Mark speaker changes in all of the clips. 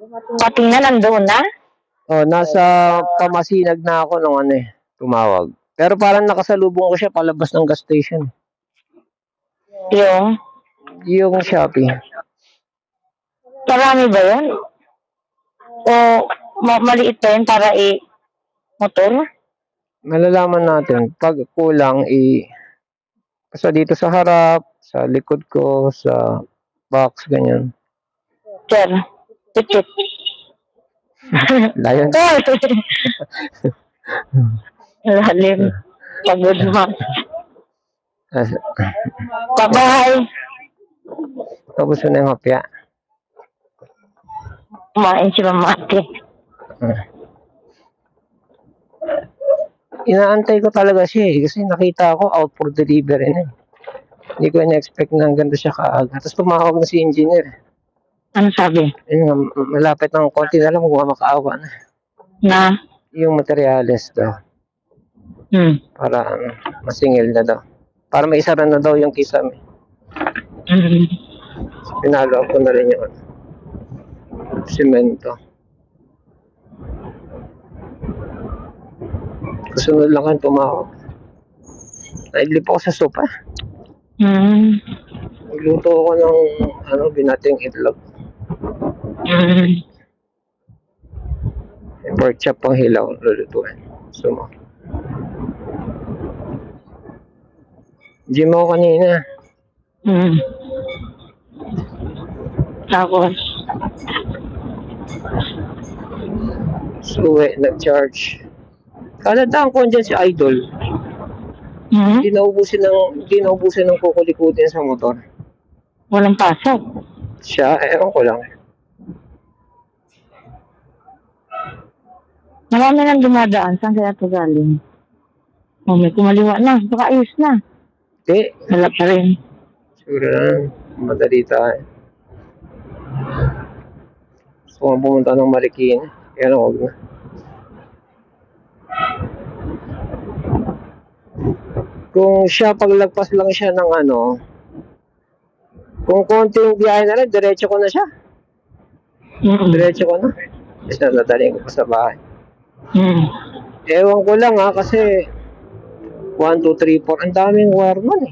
Speaker 1: Pating na nandoon na?
Speaker 2: Oh, nasa Pamasinag na ako nung tumawag. Pero parang nakasalubong ko siya palabas ng gas station. Yung Shopee.
Speaker 1: Marami ba yun? O maliit pa yun para motor?
Speaker 2: Malalaman natin. Pag kulang, basta dito sa harap, sa likod ko, sa box, ganyan.
Speaker 1: Sir, titip.
Speaker 2: Layan.
Speaker 1: Lalim. Pagod mo. Bye-bye.
Speaker 2: Tapos na yung hapya.
Speaker 1: Kumain si Mamati.
Speaker 2: Inaantay ko talaga siya kasi nakita ako out for delivery na. Hindi ko na-expect na ganda siya kaaga. Tapos tumawag na si engineer.
Speaker 1: Ano sabi?
Speaker 2: Malapit ng konti na lang makaawa na.
Speaker 1: Na?
Speaker 2: Yung materyales daw. Para masingil na daw. Para may isara na daw yung kisame. Pinalo ko na rin yung simento. Kasunod lang ang tumawag. Naidlip ako sa sopa. Nagluto ako ng binating itlog. Pork chop pang hilaw lulutuin. Sumo. Gym ako kanina.
Speaker 1: Tapos?
Speaker 2: Suwe, nag-charge. Kaladaan ko dyan si Idol. Hindi naubusin ng kukulikutin sa motor.
Speaker 1: Walang pasok.
Speaker 2: Siya, ewan ko lang.
Speaker 1: Marami nang dumadaan. Saan kaya ito galing? May kumaliwa na. Baka ayos na.
Speaker 2: Hindi.
Speaker 1: Wala pa rin.
Speaker 2: Siguro lang. Madali tayo. Gusto kong pumunta ng Marikina. Kaya na, huwag na. Kung siya, paglagpas lang siya ng kung konting biyahe na lang, diretso ko na siya. Diretso ko na. Kasi nadadaling ko pa sa bahay. Ewan ko lang kasi 1, 2, 3, 4. Ang daming wireman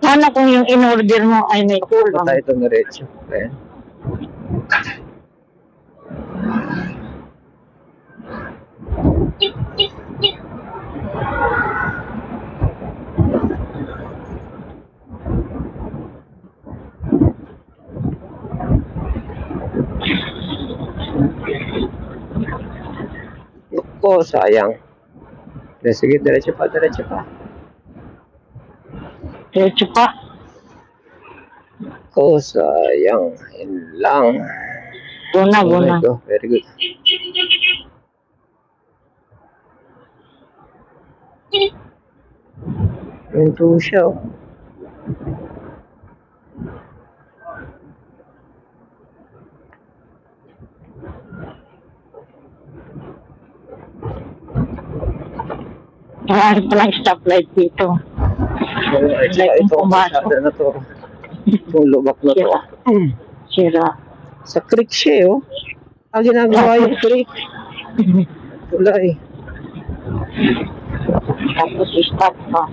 Speaker 1: Paano kung yung in-order mo ay may kulang?
Speaker 2: Patay ito diretso. Ayan. Naku, sayang. Sige, diretso pa.
Speaker 1: Diretso pa.
Speaker 2: Naku, sayang. Yun lang.
Speaker 1: Buna.
Speaker 2: Very good. Ito siya.
Speaker 1: Marami palang stoplight dito.
Speaker 2: Ito pasada na to. Itong lubak na to.
Speaker 1: Sira.
Speaker 2: Sa creek siya ginagawa yung creek. Tulay.
Speaker 1: Tapos stop pa.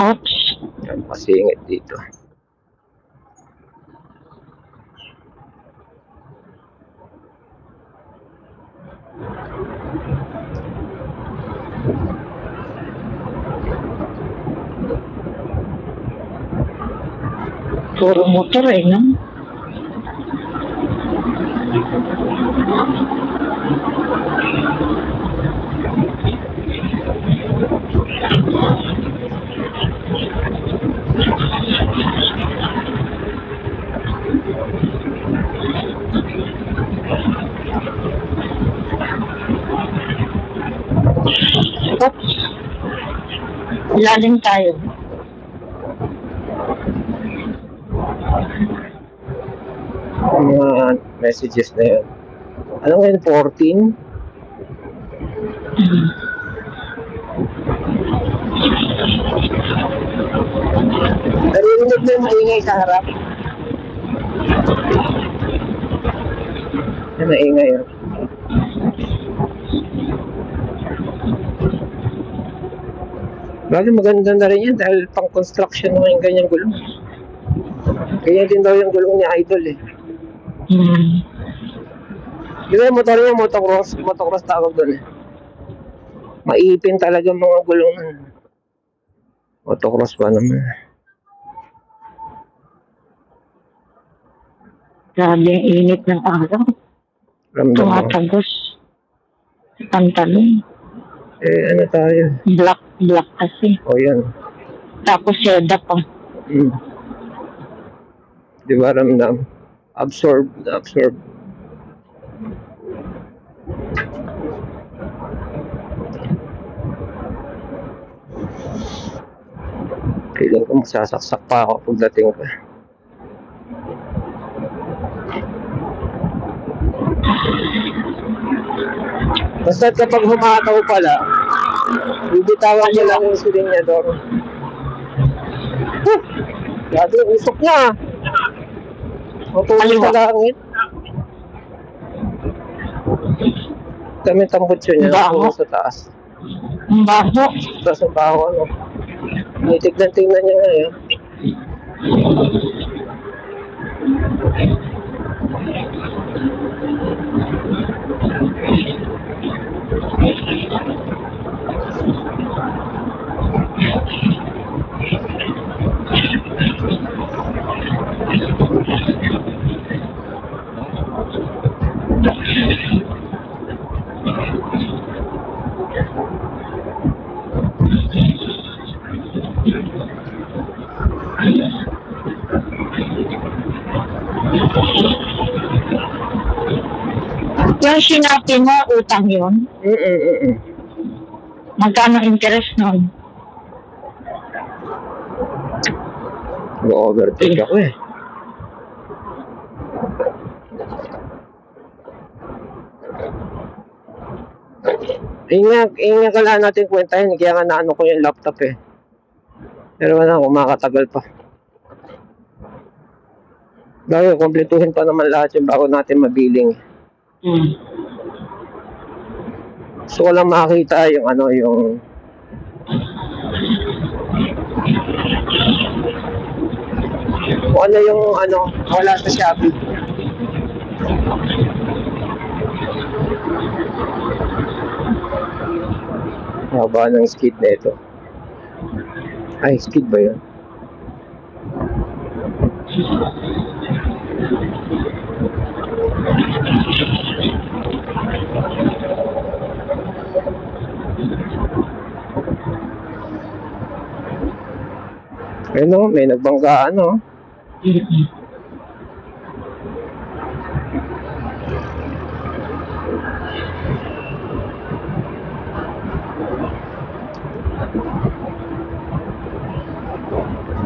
Speaker 1: Oops.
Speaker 2: Yan, masingit dito.
Speaker 1: Puro motor no? Oops. Lalim tayo.
Speaker 2: Mga messages na yun. Ano ngayon, 14? Naririnig mo yung maingay sa harap. Yan, maingay yun. Bagay maganda na rin yan dahil pang construction naman yung ganyang gulong. Ganyan din daw yung gulong ni Idol eh. Di ba yung motor niya, motocross tawag doon eh. Maipin talaga mga gulong nun. Motocross pa naman.
Speaker 1: Grabe ang init ng araw.
Speaker 2: Ramdam mo.
Speaker 1: Tumatagos. Sa pantalon.
Speaker 2: Ano tayo?
Speaker 1: Black kasi.
Speaker 2: O yan.
Speaker 1: Tapos seda pa.
Speaker 2: Di ba ramdam? Absorb. Feeling ko masasaksak pa ako pagdating ko. Basta kapag humataw pala, bibitawan niya lang yung silinyador. Grabe yung usok niya. Matulog sa langit. Kami tambutso niya sa taas.
Speaker 1: Ang baho.
Speaker 2: Tapos ang baho ano. Tingnan niya ngayon.
Speaker 1: Yung sinabi mo, utang yun? Magkano interest nun?
Speaker 2: Go-overtake ako eh. Inga ka lang natin kwentahin. Kaya nga naano ko yung laptop eh. Pero wala, kumakatagal pa. Dahil kumpletuhin pa naman lahat yung bago natin mabiling. Gusto ko lang makita yung wala sa Shopee. Haba ng skid na ito. Ay, skid ba yun? Ano, may nagbanggaan, no?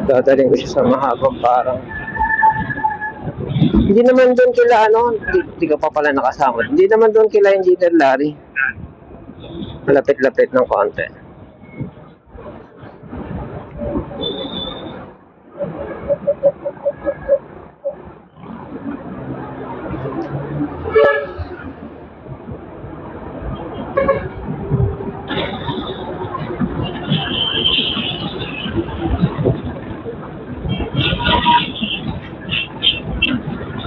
Speaker 2: Dadaling ko siya sa mahabang parang. Hindi naman doon kila, hindi ka pa pala nakasama. Hindi naman doon kila Engineer Larry. Malapit-lapit ng konti.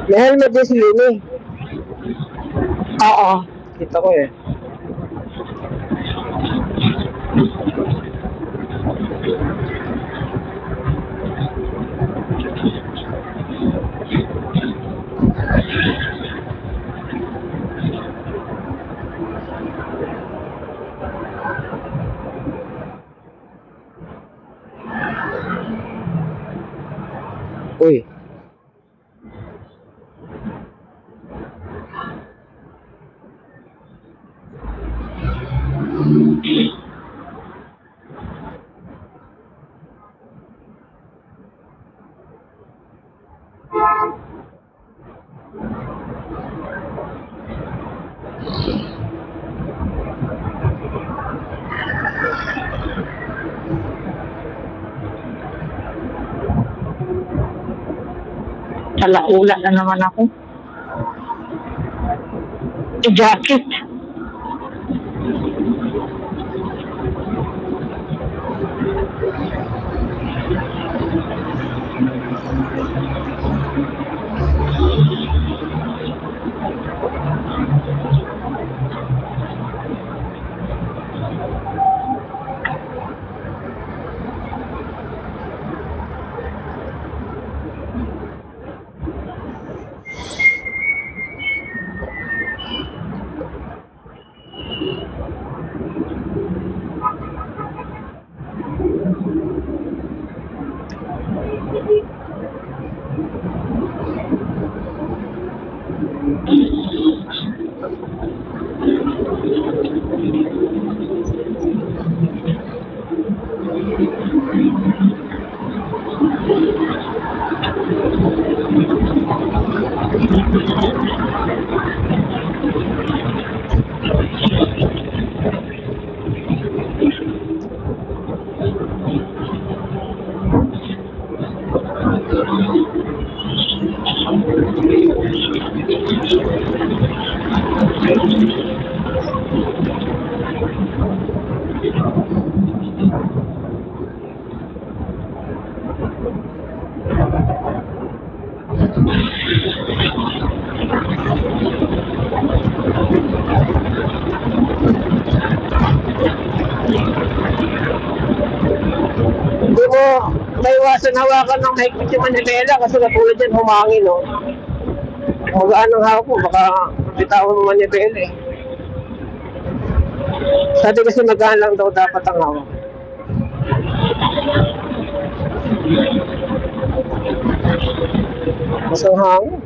Speaker 2: May helmet din si Lini.
Speaker 1: Oo.
Speaker 2: Kita ko eh. Uy.
Speaker 1: Alaula na naman ako. Jacket.
Speaker 2: Hindi mo maiwasan hawakan ng higpit yung manibela kasi katulad yan humangin, no? Magaan ang hawak mo, baka bitawan mo manibela eh. Sabi kasi magaan lang daw dapat ang hawak. Mas ang hangin.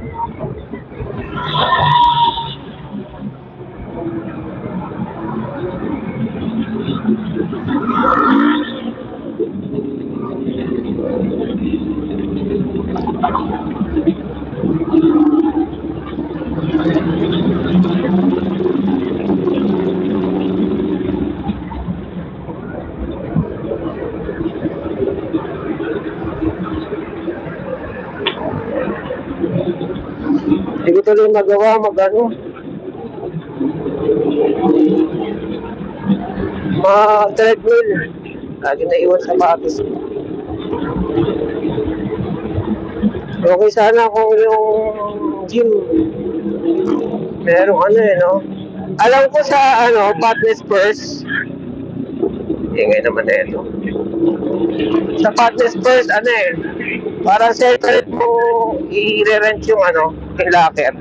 Speaker 2: Hindi ko tuloy magawa ma-treadmill. Lagi na iwan sa patos. Okay sana kung yung gym merong no? Alam ko sa Fatness First. Ingay naman na ito. Sa Fatness First, parang separate mo i-rent yung yung locker.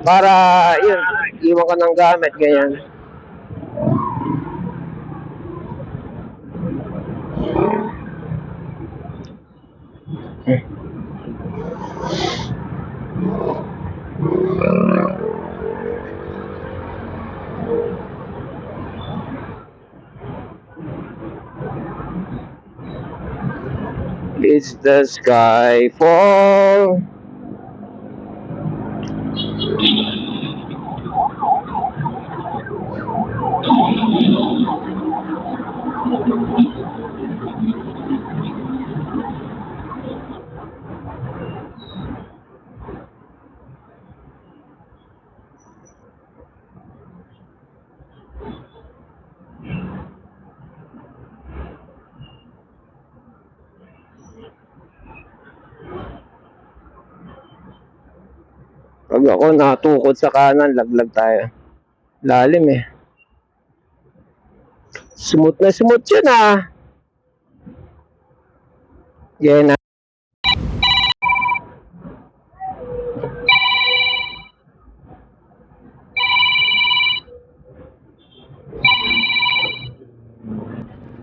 Speaker 2: Para yun, iwan ka ng gamit, ganyan. It's the sky fall. Pag ako natukod sa kanan, laglag tayo. Lalim eh. Smooth na smooth yun ah. Yan